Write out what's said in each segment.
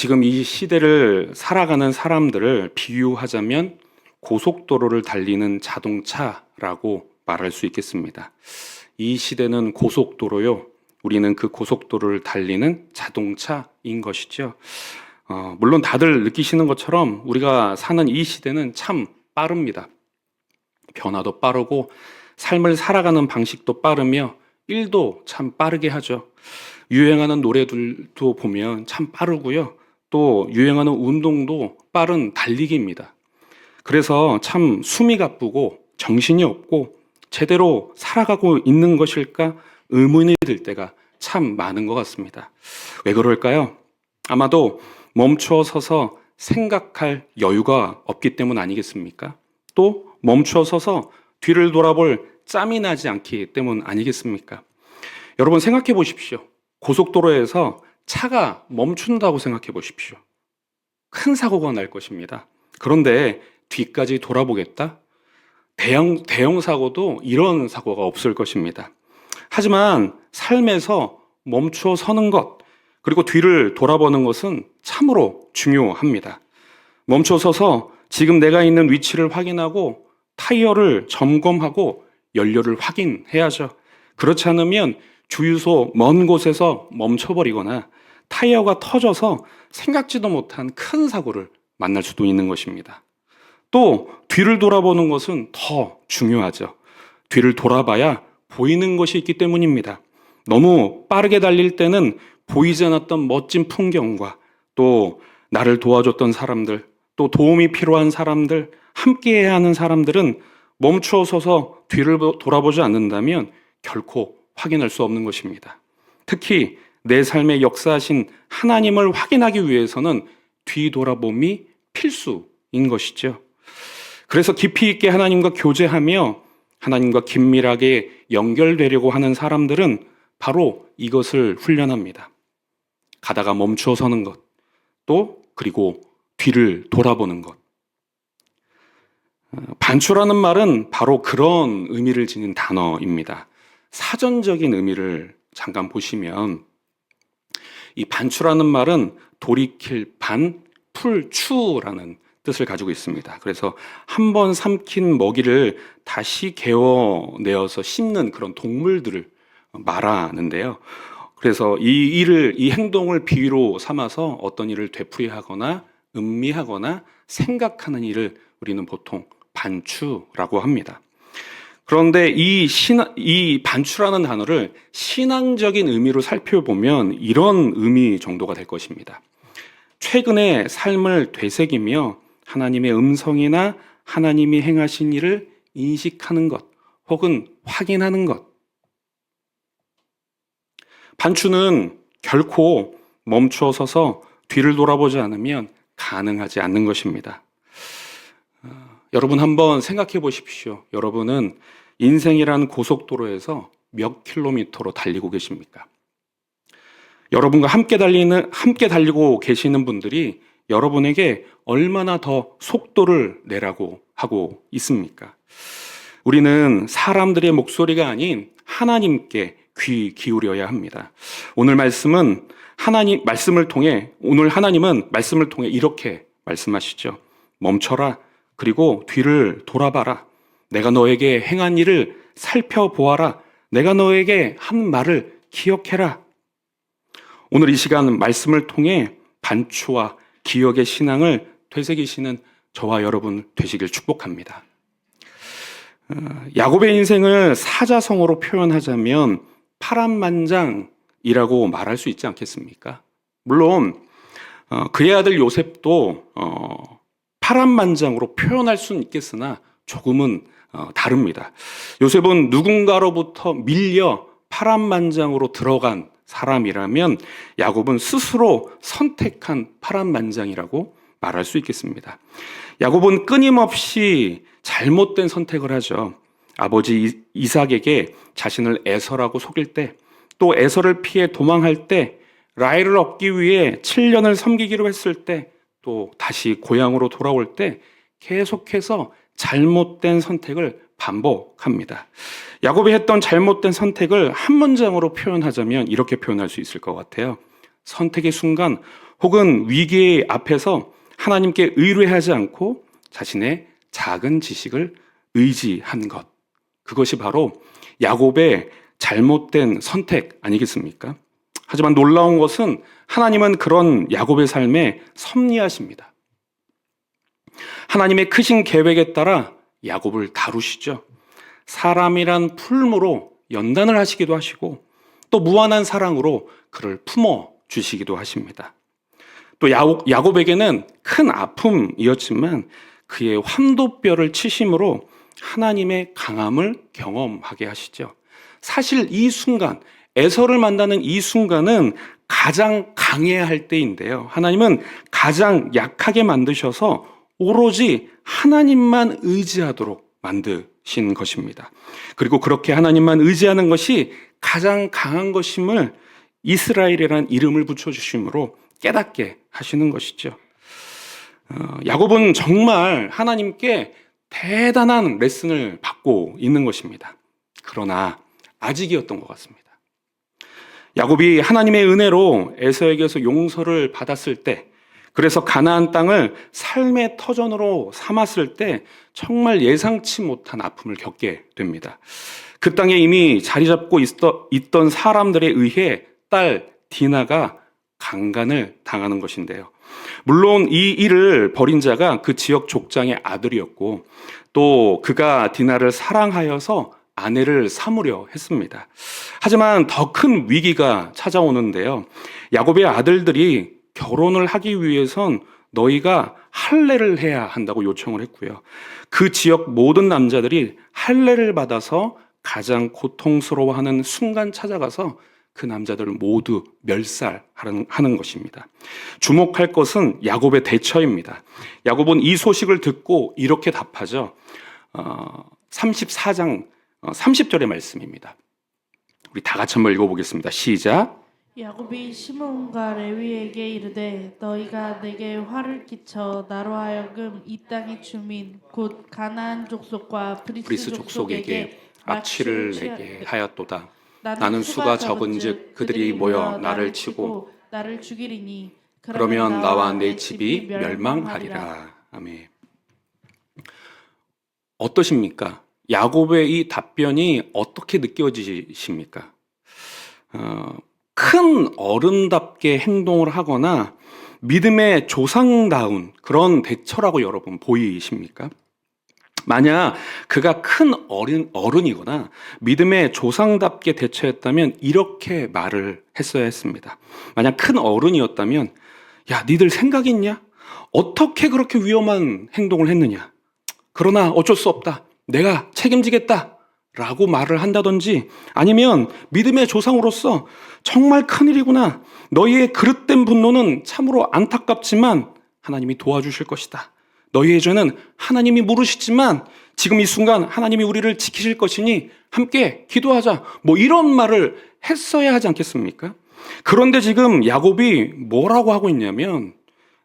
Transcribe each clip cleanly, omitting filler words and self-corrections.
지금 이 시대를 살아가는 사람들을 비유하자면 고속도로를 달리는 자동차라고 말할 수 있겠습니다. 이 시대는 고속도로요. 우리는 그 고속도로를 달리는 자동차인 것이죠. 물론 다들 느끼시는 것처럼 우리가 사는 이 시대는 참 빠릅니다. 변화도 빠르고 삶을 살아가는 방식도 빠르며 일도 참 빠르게 하죠. 유행하는 노래들도 보면 참 빠르고요. 또 유행하는 운동도 빠른 달리기입니다. 그래서 참 숨이 가쁘고 정신이 없고 제대로 살아가고 있는 것일까 의문이 들 때가 참 많은 것 같습니다. 왜 그럴까요? 아마도 멈추어 서서 생각할 여유가 없기 때문 아니겠습니까? 또 멈추어 서서 뒤를 돌아볼 짬이 나지 않기 때문 아니겠습니까? 여러분 생각해 보십시오. 고속도로에서 차가 멈춘다고 생각해 보십시오. 큰 사고가 날 것입니다. 그런데 뒤까지 돌아보겠다? 대형 사고도 이런 사고가 없을 것입니다. 하지만 삶에서 멈추어 서는 것, 그리고 뒤를 돌아보는 것은 참으로 중요합니다. 멈춰 서서 지금 내가 있는 위치를 확인하고 타이어를 점검하고 연료를 확인해야죠. 그렇지 않으면 주유소 먼 곳에서 멈춰버리거나 타이어가 터져서 생각지도 못한 큰 사고를 만날 수도 있는 것입니다. 또 뒤를 돌아보는 것은 더 중요하죠. 뒤를 돌아봐야 보이는 것이 있기 때문입니다. 너무 빠르게 달릴 때는 보이지 않았던 멋진 풍경과 또 나를 도와줬던 사람들, 또 도움이 필요한 사람들, 함께해야 하는 사람들은 멈추어 서서 뒤를 돌아보지 않는다면 결코 확인할 수 없는 것입니다. 특히 내 삶에 역사하신 하나님을 확인하기 위해서는 뒤돌아봄이 필수인 것이죠. 그래서 깊이 있게 하나님과 교제하며 하나님과 긴밀하게 연결되려고 하는 사람들은 바로 이것을 훈련합니다. 가다가 멈추어 서는 것, 또 그리고 뒤를 돌아보는 것. 반추라는 말은 바로 그런 의미를 지닌 단어입니다. 사전적인 의미를 잠깐 보시면 이 반추라는 말은 돌이킬 반, 풀, 추라는 뜻을 가지고 있습니다. 그래서 한번 삼킨 먹이를 다시 개어내어서 씹는 그런 동물들을 말하는데요. 그래서 이 행동을 비유로 삼아서 어떤 일을 되풀이하거나 음미하거나 생각하는 일을 우리는 보통 반추라고 합니다. 그런데 이 반추라는 단어를 신앙적인 의미로 살펴보면 이런 의미 정도가 될 것입니다. 최근의 삶을 되새기며 하나님의 음성이나 하나님이 행하신 일을 인식하는 것, 혹은 확인하는 것. 반추는 결코 멈추어 서서 뒤를 돌아보지 않으면 가능하지 않는 것입니다. 여러분 한번 생각해 보십시오. 여러분은 인생이라는 고속도로에서 몇 킬로미터로 달리고 계십니까? 여러분과 함께 달리고 계시는 분들이 여러분에게 얼마나 더 속도를 내라고 하고 있습니까? 우리는 사람들의 목소리가 아닌 하나님께 귀 기울여야 합니다. 오늘 하나님은 말씀을 통해 이렇게 말씀하시죠. 멈춰라. 그리고 뒤를 돌아봐라. 내가 너에게 행한 일을 살펴보아라. 내가 너에게 한 말을 기억해라. 오늘 이 시간 말씀을 통해 반추와 기억의 신앙을 되새기시는 저와 여러분 되시길 축복합니다. 야곱의 인생을 사자성어로 표현하자면 파란만장이라고 말할 수 있지 않겠습니까? 물론 그의 아들 요셉도 파란만장으로 표현할 수는 있겠으나 조금은 다릅니다. 요셉은 누군가로부터 밀려 파란만장으로 들어간 사람이라면 야곱은 스스로 선택한 파란만장이라고 말할 수 있겠습니다. 야곱은 끊임없이 잘못된 선택을 하죠. 아버지 이삭에게 자신을 에서라고 속일 때, 또 에서를 피해 도망할 때, 라헬을 얻기 위해 7년을 섬기기로 했을 때, 또 다시 고향으로 돌아올 때 계속해서 잘못된 선택을 반복합니다. 야곱이 했던 잘못된 선택을 한 문장으로 표현하자면 이렇게 표현할 수 있을 것 같아요. 선택의 순간 혹은 위기 앞에서 하나님께 의뢰하지 않고 자신의 작은 지식을 의지한 것. 그것이 바로 야곱의 잘못된 선택 아니겠습니까? 하지만 놀라운 것은 하나님은 그런 야곱의 삶에 섭리하십니다. 하나님의 크신 계획에 따라 야곱을 다루시죠. 사람이란 풀무로 연단을 하시기도 하시고 또 무한한 사랑으로 그를 품어 주시기도 하십니다. 또 야곱에게는 큰 아픔이었지만 그의 환도뼈를 치심으로 하나님의 강함을 경험하게 하시죠. 사실 이 순간, 에서를 만나는 이 순간은 가장 강해야 할 때인데요. 하나님은 가장 약하게 만드셔서 오로지 하나님만 의지하도록 만드신 것입니다. 그리고 그렇게 하나님만 의지하는 것이 가장 강한 것임을 이스라엘이라는 이름을 붙여주심으로 깨닫게 하시는 것이죠. 야곱은 정말 하나님께 대단한 레슨을 받고 있는 것입니다. 그러나 아직이었던 것 같습니다. 야곱이 하나님의 은혜로 에서에게서 용서를 받았을 때, 그래서 가나안 땅을 삶의 터전으로 삼았을 때 정말 예상치 못한 아픔을 겪게 됩니다. 그 땅에 이미 자리 잡고 있던 사람들에 의해 딸 디나가 강간을 당하는 것인데요. 물론 이 일을 벌인 자가 그 지역 족장의 아들이었고 또 그가 디나를 사랑하여서 아내를 삼으려 했습니다. 하지만 더 큰 위기가 찾아오는데요. 야곱의 아들들이 결혼을 하기 위해선 너희가 할례를 해야 한다고 요청을 했고요. 그 지역 모든 남자들이 할례를 받아서 가장 고통스러워하는 순간 찾아가서 그 남자들을 모두 멸살하는 것입니다. 주목할 것은 야곱의 대처입니다. 야곱은 이 소식을 듣고 이렇게 답하죠. 34장 30절의 말씀입니다. 우리 다 같이 한번 읽어보겠습니다. 시작. 야곱이 시므온과 레위에게 이르되 너희가 내게 화를 끼쳐 나로 하여금 이 땅의 주민 곧 가나안 족속과 브리스 족속에게 악취를 내게 하였도다. 나는 수가 적은즉 그들이 모여 나를 치고 나를 죽이리니 그러면 나와 내 집이 멸망하리라. 아멘. 어떠십니까? 야곱의 이 답변이 어떻게 느껴지십니까? 큰 어른답게 행동을 하거나 믿음의 조상다운 그런 대처라고 여러분 보이십니까? 만약 그가 큰 어른이거나 믿음의 조상답게 대처했다면 이렇게 말을 했어야 했습니다. 만약 큰 어른이었다면 야, 니들 생각 있냐? 어떻게 그렇게 위험한 행동을 했느냐? 그러나 어쩔 수 없다. 내가 책임지겠다. 라고 말을 한다든지 아니면 믿음의 조상으로서 정말 큰일이구나. 너희의 그릇된 분노는 참으로 안타깝지만 하나님이 도와주실 것이다. 너희의 죄는 하나님이 물으시지만 지금 이 순간 하나님이 우리를 지키실 것이니 함께 기도하자. 뭐 이런 말을 했어야 하지 않겠습니까? 그런데 지금 야곱이 뭐라고 하고 있냐면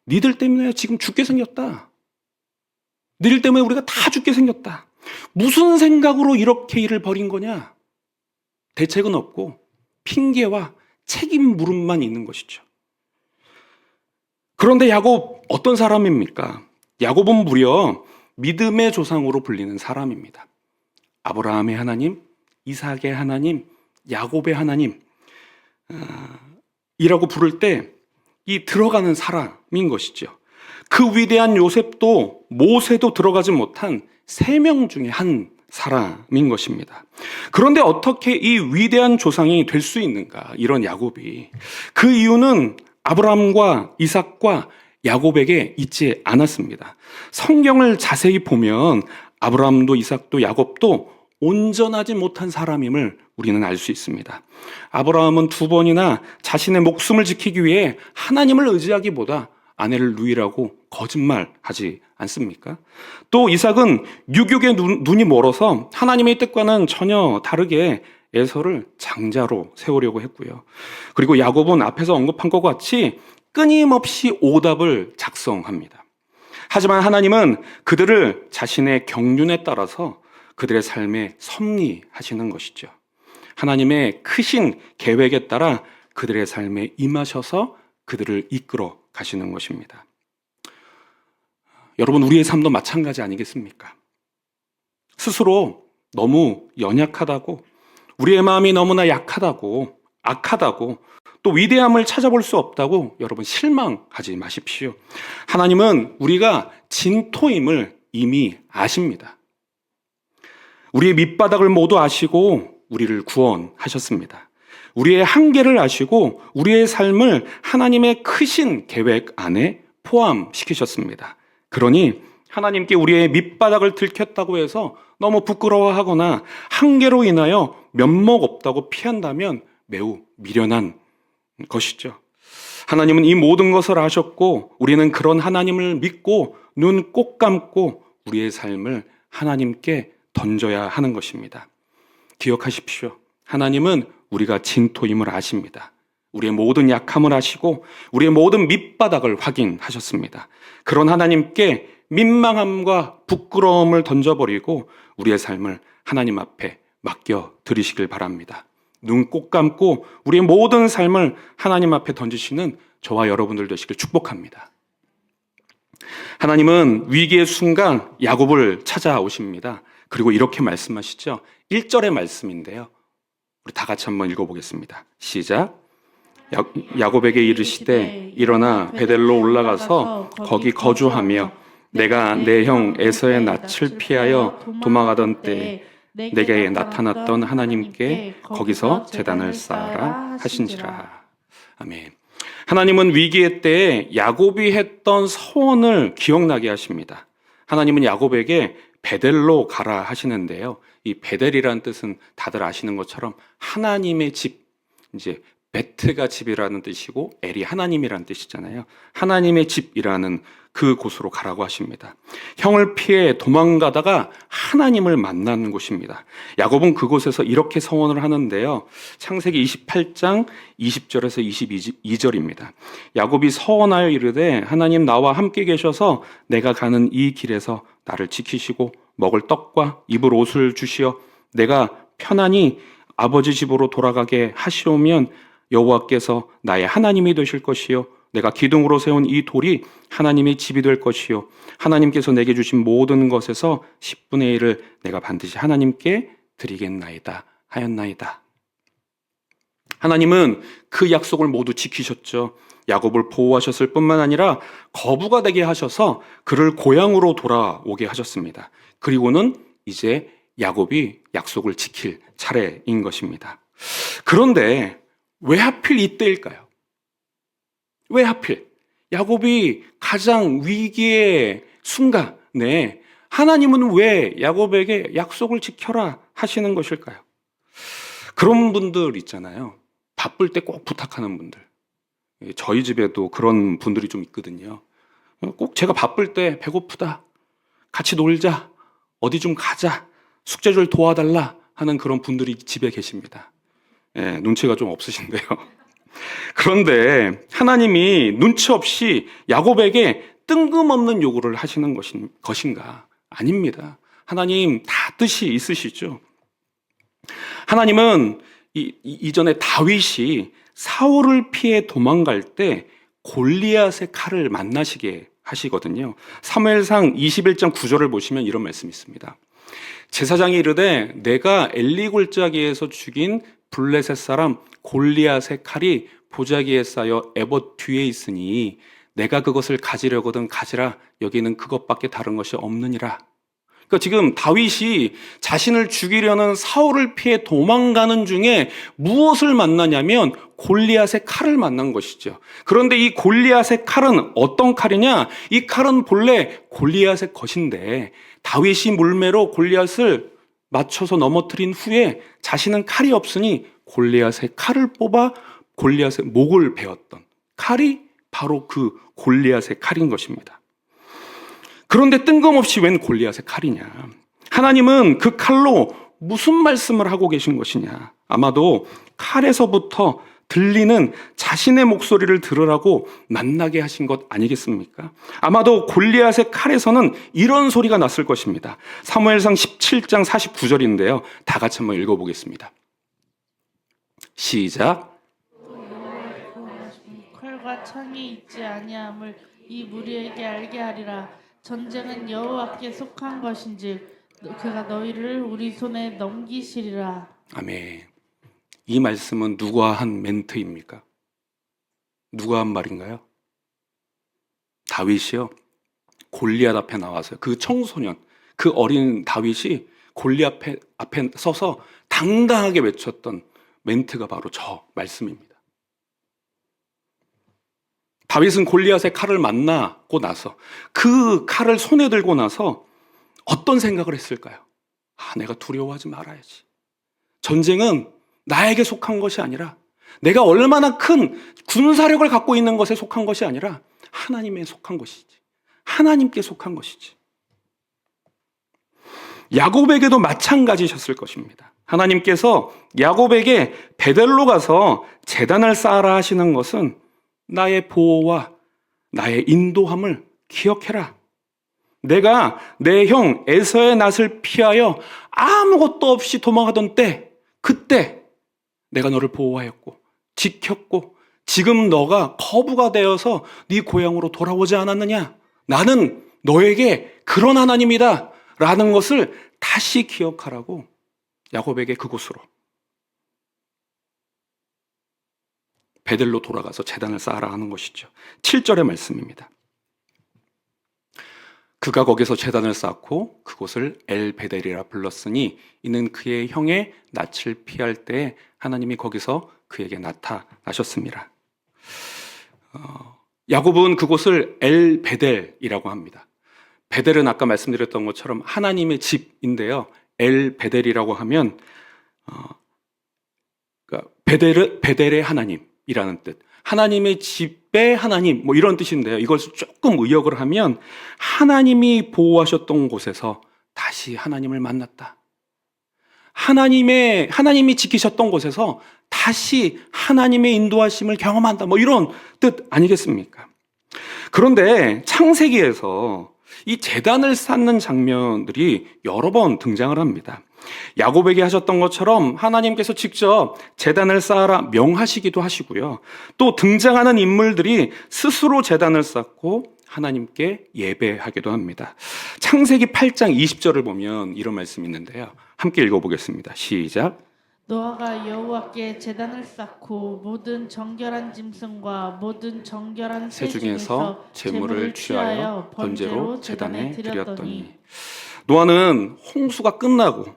니들 때문에 지금 죽게 생겼다. 니들 때문에 우리가 다 죽게 생겼다. 무슨 생각으로 이렇게 일을 벌인 거냐? 대책은 없고 핑계와 책임 물음만 있는 것이죠. 그런데 야곱 어떤 사람입니까? 야곱은 무려 믿음의 조상으로 불리는 사람입니다. 아브라함의 하나님, 이삭의 하나님, 야곱의 하나님 이라고 부를 때 이 들어가는 사람인 것이죠. 그 위대한 요셉도 모세도 들어가지 못한 3명 중에 한 사람인 것입니다. 그런데 어떻게 이 위대한 조상이 될 수 있는가? 이런 야곱이. 그 이유는 아브라함과 이삭과 야곱에게 있지 않았습니다. 성경을 자세히 보면 아브라함도 이삭도 야곱도 온전하지 못한 사람임을 우리는 알 수 있습니다. 아브라함은 2번이나 자신의 목숨을 지키기 위해 하나님을 의지하기보다 아내를 누이라고 거짓말하지 않습니까? 또 이삭은 유격의 눈이 멀어서 하나님의 뜻과는 전혀 다르게 에서를 장자로 세우려고 했고요. 그리고 야곱은 앞에서 언급한 것 같이 끊임없이 오답을 작성합니다. 하지만 하나님은 그들을 자신의 경륜에 따라서 그들의 삶에 섭리하시는 것이죠. 하나님의 크신 계획에 따라 그들의 삶에 임하셔서 그들을 이끌어 가시는 것입니다. 여러분, 우리의 삶도 마찬가지 아니겠습니까? 스스로 너무 연약하다고, 우리의 마음이 너무나 약하다고, 악하다고, 또 위대함을 찾아볼 수 없다고 여러분 실망하지 마십시오. 하나님은 우리가 진토임을 이미 아십니다. 우리의 밑바닥을 모두 아시고 우리를 구원하셨습니다. 우리의 한계를 아시고 우리의 삶을 하나님의 크신 계획 안에 포함시키셨습니다. 그러니 하나님께 우리의 밑바닥을 들켰다고 해서 너무 부끄러워하거나 한계로 인하여 면목 없다고 피한다면 매우 미련한 것이죠. 하나님은 이 모든 것을 아셨고 우리는 그런 하나님을 믿고 눈 꼭 감고 우리의 삶을 하나님께 던져야 하는 것입니다. 기억하십시오. 하나님은 우리가 진토임을 아십니다. 우리의 모든 약함을 아시고 우리의 모든 밑바닥을 확인하셨습니다. 그런 하나님께 민망함과 부끄러움을 던져버리고 우리의 삶을 하나님 앞에 맡겨 드리시길 바랍니다. 눈 꼭 감고 우리의 모든 삶을 하나님 앞에 던지시는 저와 여러분들 되시길 축복합니다. 하나님은 위기의 순간 야곱을 찾아오십니다. 그리고 이렇게 말씀하시죠. 1절의 말씀인데요. 우리 다 같이 한번 읽어보겠습니다. 시작. 야곱에게 이르시되 일어나 베델로 올라가서 거기 거주하며 내가 내 형 에서의 낯을 피하여 도망하던 때에 내게 나타났던 하나님께 거기서 제단을 쌓아라 하신지라. 아멘. 하나님은 위기의 때에 야곱이 했던 서원을 기억나게 하십니다. 하나님은 야곱에게 베델로 가라 하시는데요. 이 베델이라는 뜻은 다들 아시는 것처럼 하나님의 집, 이제 베트가 집이라는 뜻이고 엘이 하나님이라는 뜻이잖아요. 하나님의 집이라는 그 곳으로 가라고 하십니다. 형을 피해 도망가다가 하나님을 만나는 곳입니다. 야곱은 그곳에서 이렇게 서원을 하는데요. 창세기 28장 20절에서 22절입니다. 야곱이 서원하여 이르되 하나님 나와 함께 계셔서 내가 가는 이 길에서 나를 지키시고 먹을 떡과 입을 옷을 주시어 내가 편안히 아버지 집으로 돌아가게 하시오면 여호와께서 나의 하나님이 되실 것이요 내가 기둥으로 세운 이 돌이 하나님의 집이 될 것이요 하나님께서 내게 주신 모든 것에서 10분의 1을 내가 반드시 하나님께 드리겠나이다 하였나이다. 하나님은 그 약속을 모두 지키셨죠. 야곱을 보호하셨을 뿐만 아니라 거부가 되게 하셔서 그를 고향으로 돌아오게 하셨습니다. 그리고는 이제 야곱이 약속을 지킬 차례인 것입니다. 그런데 왜 하필 이때일까요? 왜 하필 야곱이 가장 위기의 순간에 하나님은 왜 야곱에게 약속을 지켜라 하시는 것일까요? 그런 분들 있잖아요. 바쁠 때 꼭 부탁하는 분들. 저희 집에도 그런 분들이 좀 있거든요. 꼭 제가 바쁠 때 배고프다, 같이 놀자, 어디 좀 가자, 숙제 좀 도와달라 하는 그런 분들이 집에 계십니다. 눈치가 좀 없으신데요. 그런데 하나님이 눈치 없이 야곱에게 뜬금없는 요구를 하시는 것인가? 아닙니다. 하나님 다 뜻이 있으시죠. 하나님은 이전에 다윗이 사울을 피해 도망갈 때 골리앗의 칼을 만나시게 하시거든요. 사무엘상 21장 9절을 보시면 이런 말씀이 있습니다. 제사장이 이르되 내가 엘리 골짜기에서 죽인 블레셋 사람 골리앗의 칼이 보자기에 쌓여 에봇 뒤에 있으니 내가 그것을 가지려거든 가지라 여기는 그것밖에 다른 것이 없느니라. 그러니까 지금 다윗이 자신을 죽이려는 사울을 피해 도망가는 중에 무엇을 만나냐면 골리앗의 칼을 만난 것이죠. 그런데 이 골리앗의 칼은 어떤 칼이냐? 이 칼은 본래 골리앗의 것인데 다윗이 물매로 골리앗을 맞춰서 넘어뜨린 후에 자신은 칼이 없으니 골리앗의 칼을 뽑아 골리앗의 목을 베었던 칼이 바로 그 골리앗의 칼인 것입니다. 그런데 뜬금없이 웬 골리앗의 칼이냐? 하나님은 그 칼로 무슨 말씀을 하고 계신 것이냐? 아마도 칼에서부터 들리는 자신의 목소리를 들으라고 만나게 하신 것 아니겠습니까? 아마도 골리앗의 칼에서는 이런 소리가 났을 것입니다. 사무엘상 17장 49절인데요. 다 같이 한번 읽어보겠습니다. 시작. 칼과 그가 창에 있지 아니함을 이 무리에게 알게 하리라. 전쟁은 여호와께 속한 것인즉 그가 너희를 우리 손에 넘기시리라. 아멘. 이 말씀은 누가 한 멘트입니까? 누가 한 말인가요? 다윗이요. 골리앗 앞에 나와서 그 청소년, 그 어린 다윗이 골리앗 앞에 서서 당당하게 외쳤던 멘트가 바로 저 말씀입니다. 다윗은 골리앗의 칼을 만나고 나서 그 칼을 손에 들고 나서 어떤 생각을 했을까요? 내가 두려워하지 말아야지. 전쟁은 나에게 속한 것이 아니라 내가 얼마나 큰 군사력을 갖고 있는 것에 속한 것이 아니라 하나님에 속한 것이지. 하나님께 속한 것이지. 야곱에게도 마찬가지셨을 것입니다. 하나님께서 야곱에게 베델로 가서 제단을 쌓아라 하시는 것은 나의 보호와 나의 인도함을 기억해라. 내가 내 형 에서의 낯을 피하여 아무것도 없이 도망하던 때, 그때 내가 너를 보호하였고 지켰고 지금 너가 거부가 되어서 네 고향으로 돌아오지 않았느냐? 나는 너에게 그런 하나님이다 라는 것을 다시 기억하라고 야곱에게 그곳으로 베델로 돌아가서 제단을 쌓아라 하는 것이죠. 7절의 말씀입니다. 그가 거기서 제단을 쌓고 그곳을 엘베델이라 불렀으니 이는 그의 형의 낯을 피할 때 하나님이 거기서 그에게 나타나셨습니다. 야곱은 그곳을 엘베델이라고 합니다. 베델은 아까 말씀드렸던 것처럼 하나님의 집인데요. 엘베델이라고 하면 그러니까 베델의 하나님이라는 뜻. 하나님의 집의 하나님 뭐 이런 뜻인데요. 이것을 조금 의역을 하면 하나님이 보호하셨던 곳에서 다시 하나님을 만났다. 하나님이 지키셨던 곳에서 다시 하나님의 인도하심을 경험한다. 뭐 이런 뜻 아니겠습니까? 그런데 창세기에서 이 제단을 쌓는 장면들이 여러 번 등장을 합니다. 야곱에게 하셨던 것처럼 하나님께서 직접 제단을 쌓아라 명하시기도 하시고요. 또 등장하는 인물들이 스스로 제단을 쌓고 하나님께 예배하기도 합니다. 창세기 8장 20절을 보면 이런 말씀이 있는데요. 함께 읽어보겠습니다. 시작. 노아가 여호와께 제단을 쌓고 모든 정결한 짐승과 모든 정결한 새 중에서 제물을 취하여 번제로 제단에 드렸더니. 노아는 홍수가 끝나고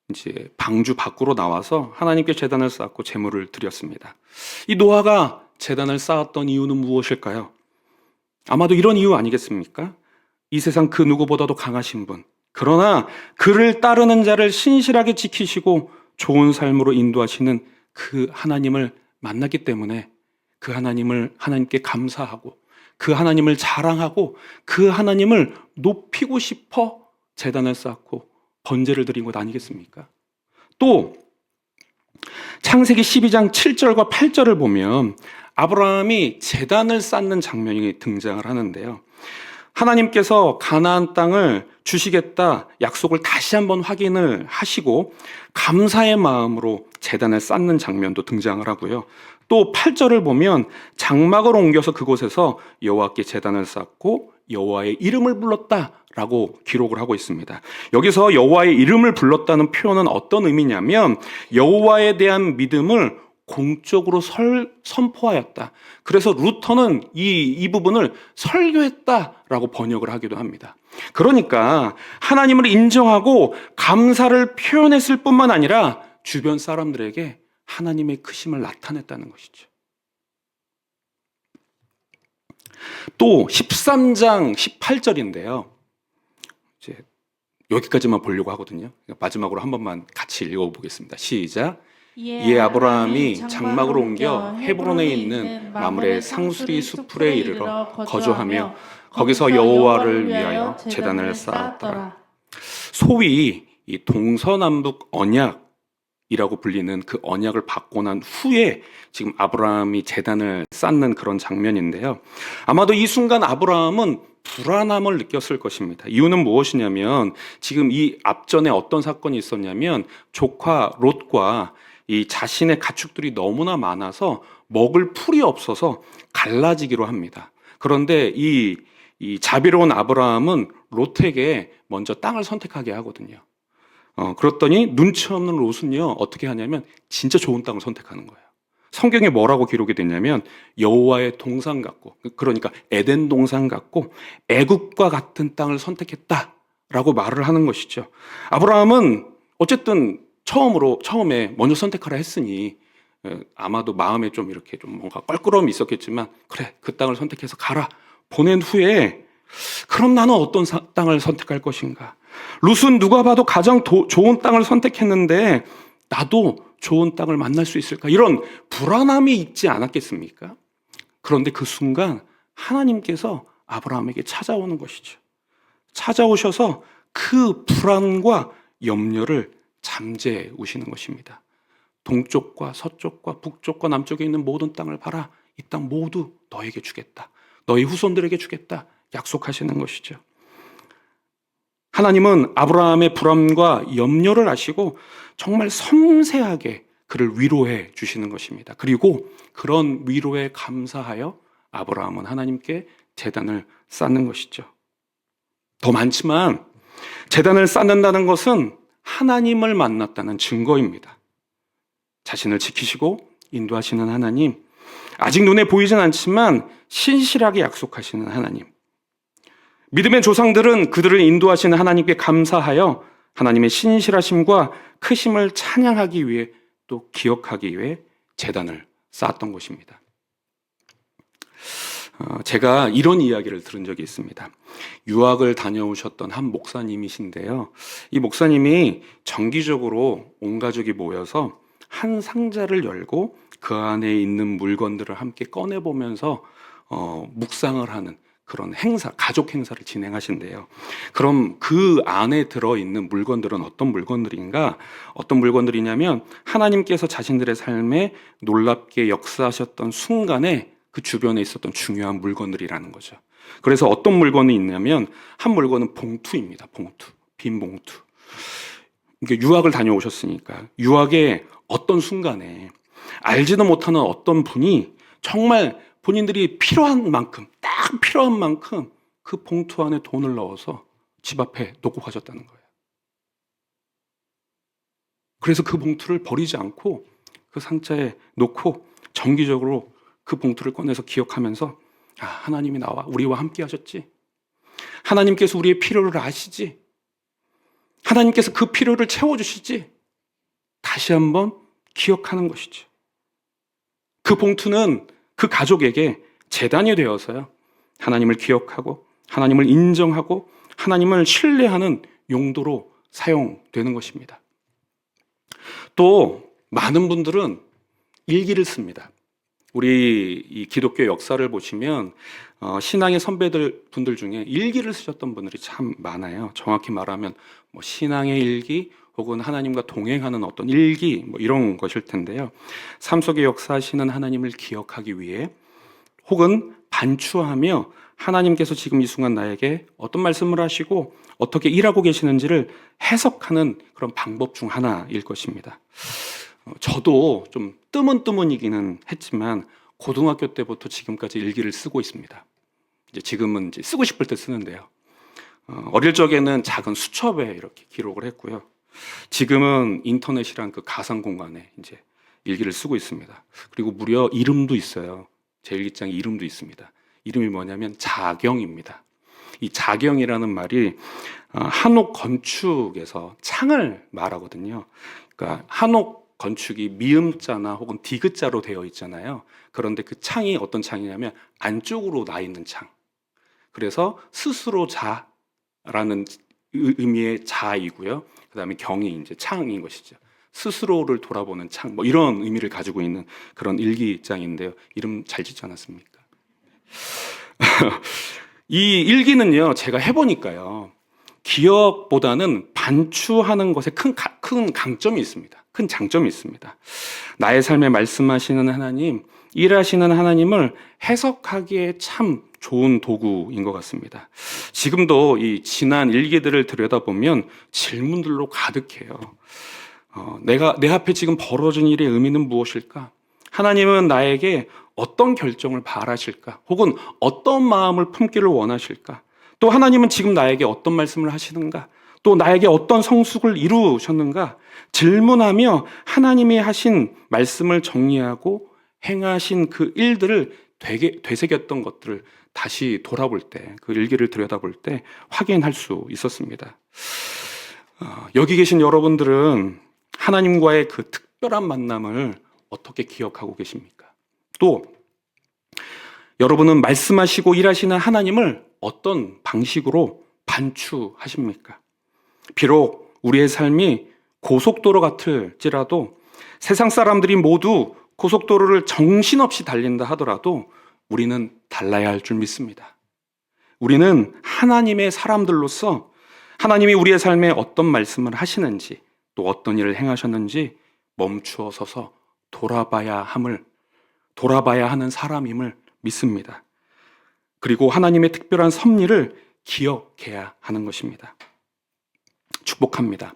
이제 방주 밖으로 나와서 하나님께 제단을 쌓고 제물을 드렸습니다. 이 노아가 제단을 쌓았던 이유는 무엇일까요? 아마도 이런 이유 아니겠습니까? 이 세상 그 누구보다도 강하신 분, 그러나 그를 따르는 자를 신실하게 지키시고 좋은 삶으로 인도하시는 그 하나님을 만났기 때문에 그 하나님께 감사하고 그 하나님을 자랑하고 그 하나님을 높이고 싶어 제단을 쌓고 번제를 드린 것 아니겠습니까? 또 창세기 12장 7절과 8절을 보면 아브라함이 제단을 쌓는 장면이 등장을 하는데요. 하나님께서 가나안 땅을 주시겠다 약속을 다시 한번 확인을 하시고 감사의 마음으로 제단을 쌓는 장면도 등장을 하고요. 또 8절을 보면 장막을 옮겨서 그곳에서 여호와께 제단을 쌓고 여호와의 이름을 불렀다라고 기록을 하고 있습니다. 여기서 여호와의 이름을 불렀다는 표현은 어떤 의미냐면 여호와에 대한 믿음을 공적으로 선포하였다. 그래서 루터는 이 부분을 설교했다라고 번역을 하기도 합니다. 그러니까 하나님을 인정하고 감사를 표현했을 뿐만 아니라 주변 사람들에게 하나님의 크심을 나타냈다는 것이죠. 또 13장 18절인데요. 이제 여기까지만 보려고 하거든요. 마지막으로 한 번만 같이 읽어보겠습니다. 시작. 이에 아브라함이 장막을 옮겨 헤브론에 있는 마므레 상수리 수풀에 이르러 거주하며 거기서 여호와를 위하여 제단을 쌓았더라. 소위 이 동서남북 언약이라고 불리는 그 언약을 받고 난 후에 지금 아브라함이 제단을 쌓는 그런 장면인데요. 아마도 이 순간 아브라함은 불안함을 느꼈을 것입니다. 이유는 무엇이냐면 지금 이 앞전에 어떤 사건이 있었냐면 조카 롯과 이 자신의 가축들이 너무나 많아서 먹을 풀이 없어서 갈라지기로 합니다. 그런데 이 자비로운 아브라함은 롯에게 먼저 땅을 선택하게 하거든요. 그랬더니 눈치 없는 롯은요, 어떻게 하냐면 진짜 좋은 땅을 선택하는 거예요. 성경에 뭐라고 기록이 됐냐면 여호와의 동산 같고, 그러니까 에덴 동산 같고 애굽과 같은 땅을 선택했다라고 말을 하는 것이죠. 아브라함은 어쨌든 처음에 먼저 선택하라 했으니 아마도 마음에 좀 이렇게 좀 뭔가 껄끄러움이 있었겠지만, 그래, 그 땅을 선택해서 가라 보낸 후에, 그럼 나는 어떤 땅을 선택할 것인가? 룻은 누가 봐도 가장 좋은 땅을 선택했는데 나도 좋은 땅을 만날 수 있을까? 이런 불안함이 있지 않았겠습니까? 그런데 그 순간 하나님께서 아브라함에게 찾아오는 것이죠. 찾아오셔서 그 불안과 염려를 잠재해 오시는 것입니다. 동쪽과 서쪽과 북쪽과 남쪽에 있는 모든 땅을 봐라. 이 땅 모두 너에게 주겠다. 너희 후손들에게 주겠다. 약속하시는 것이죠. 하나님은 아브라함의 불안과 염려를 아시고 정말 섬세하게 그를 위로해 주시는 것입니다. 그리고 그런 위로에 감사하여 아브라함은 하나님께 제단을 쌓는 것이죠. 더 많지만 제단을 쌓는다는 것은 하나님을 만났다는 증거입니다. 자신을 지키시고 인도하시는 하나님, 아직 눈에 보이진 않지만 신실하게 약속하시는 하나님. 믿음의 조상들은 그들을 인도하시는 하나님께 감사하여 하나님의 신실하심과 크심을 찬양하기 위해, 또 기억하기 위해 제단을 쌓았던 것입니다. 제가 이런 이야기를 들은 적이 있습니다. 유학을 다녀오셨던 한 목사님이신데요. 이 목사님이 정기적으로 온 가족이 모여서 한 상자를 열고 그 안에 있는 물건들을 함께 꺼내보면서 묵상을 하는 그런 행사, 가족 행사를 진행하신대요. 그럼 그 안에 들어있는 물건들은 어떤 물건들인가? 어떤 물건들이냐면 하나님께서 자신들의 삶에 놀랍게 역사하셨던 순간에 그 주변에 있었던 중요한 물건들이라는 거죠. 그래서 어떤 물건이 있냐면 한 물건은 봉투입니다. 봉투, 빈 봉투. 이게 유학을 다녀오셨으니까 유학의 어떤 순간에 알지도 못하는 어떤 분이 정말 본인들이 필요한 만큼, 딱 필요한 만큼 그 봉투 안에 돈을 넣어서 집 앞에 놓고 가셨다는 거예요. 그래서 그 봉투를 버리지 않고 그 상자에 놓고 정기적으로 그 봉투를 꺼내서 기억하면서, 아, 하나님이 우리와 함께 하셨지. 하나님께서 우리의 필요를 아시지. 하나님께서 그 필요를 채워주시지. 다시 한번 기억하는 것이죠. 그 봉투는 그 가족에게 제단이 되어서요, 하나님을 기억하고 하나님을 인정하고 하나님을 신뢰하는 용도로 사용되는 것입니다. 또 많은 분들은 일기를 씁니다. 우리 이 기독교 역사를 보시면 신앙의 분들 중에 일기를 쓰셨던 분들이 참 많아요. 정확히 말하면 뭐 신앙의 일기 혹은 하나님과 동행하는 어떤 일기, 뭐 이런 것일 텐데요. 삶 속에 역사하시는 하나님을 기억하기 위해, 혹은 반추하며 하나님께서 지금 이 순간 나에게 어떤 말씀을 하시고 어떻게 일하고 계시는지를 해석하는 그런 방법 중 하나일 것입니다. 저도 좀 뜨문뜨문이기는 했지만 고등학교 때부터 지금까지 일기를 쓰고 있습니다. 지금은 쓰고 싶을 때 쓰는데요. 어릴 적에는 작은 수첩에 이렇게 기록을 했고요. 지금은 인터넷이란 그 가상 공간에 이제 일기를 쓰고 있습니다. 그리고 무려 이름도 있어요. 제 일기장에 이름도 있습니다. 이름이 뭐냐면 자경입니다. 이 자경이라는 말이 한옥 건축에서 창을 말하거든요. 그러니까 한옥 건축이 미음자나 혹은 디귿자로 되어 있잖아요. 그런데 그 창이 어떤 창이냐면 안쪽으로 나 있는 창. 그래서 스스로 자라는 의미의 자이고요. 그 다음에 경이 이제 창인 것이죠. 스스로를 돌아보는 창, 뭐 이런 의미를 가지고 있는 그런 일기장인데요. 이름 잘 짓지 않았습니까? 이 일기는요, 제가 해보니까요, 기억보다는 반추하는 것에 큰 강점이 있습니다. 큰 장점이 있습니다. 나의 삶에 말씀하시는 하나님, 일하시는 하나님을 해석하기에 참 좋은 도구인 것 같습니다. 지금도 이 지난 일기들을 들여다보면 질문들로 가득해요. 내 앞에 지금 벌어진 일의 의미는 무엇일까? 하나님은 나에게 어떤 결정을 바라실까? 혹은 어떤 마음을 품기를 원하실까? 또 하나님은 지금 나에게 어떤 말씀을 하시는가? 또 나에게 어떤 성숙을 이루셨는가? 질문하며 하나님이 하신 말씀을 정리하고 행하신 그 일들을 되새겼던 것들을 다시 돌아볼 때, 그 일기를 들여다볼 때 확인할 수 있었습니다. 여기 계신 여러분들은 하나님과의 그 특별한 만남을 어떻게 기억하고 계십니까? 또 여러분은 말씀하시고 일하시는 하나님을 어떤 방식으로 반추하십니까? 비록 우리의 삶이 고속도로 같을지라도 세상 사람들이 모두 고속도로를 정신없이 달린다 하더라도 우리는 달라야 할 줄 믿습니다. 우리는 하나님의 사람들로서 하나님이 우리의 삶에 어떤 말씀을 하시는지 또 어떤 일을 행하셨는지 멈추어 서서 돌아봐야 하는 사람임을 믿습니다. 그리고 하나님의 특별한 섭리를 기억해야 하는 것입니다. 축복합니다.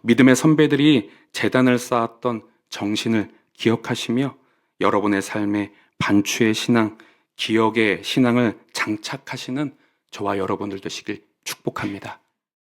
믿음의 선배들이 재단을 쌓았던 정신을 기억하시며 여러분의 삶에 반추의 신앙, 기억의 신앙을 장착하시는 저와 여러분들 되시길 축복합니다.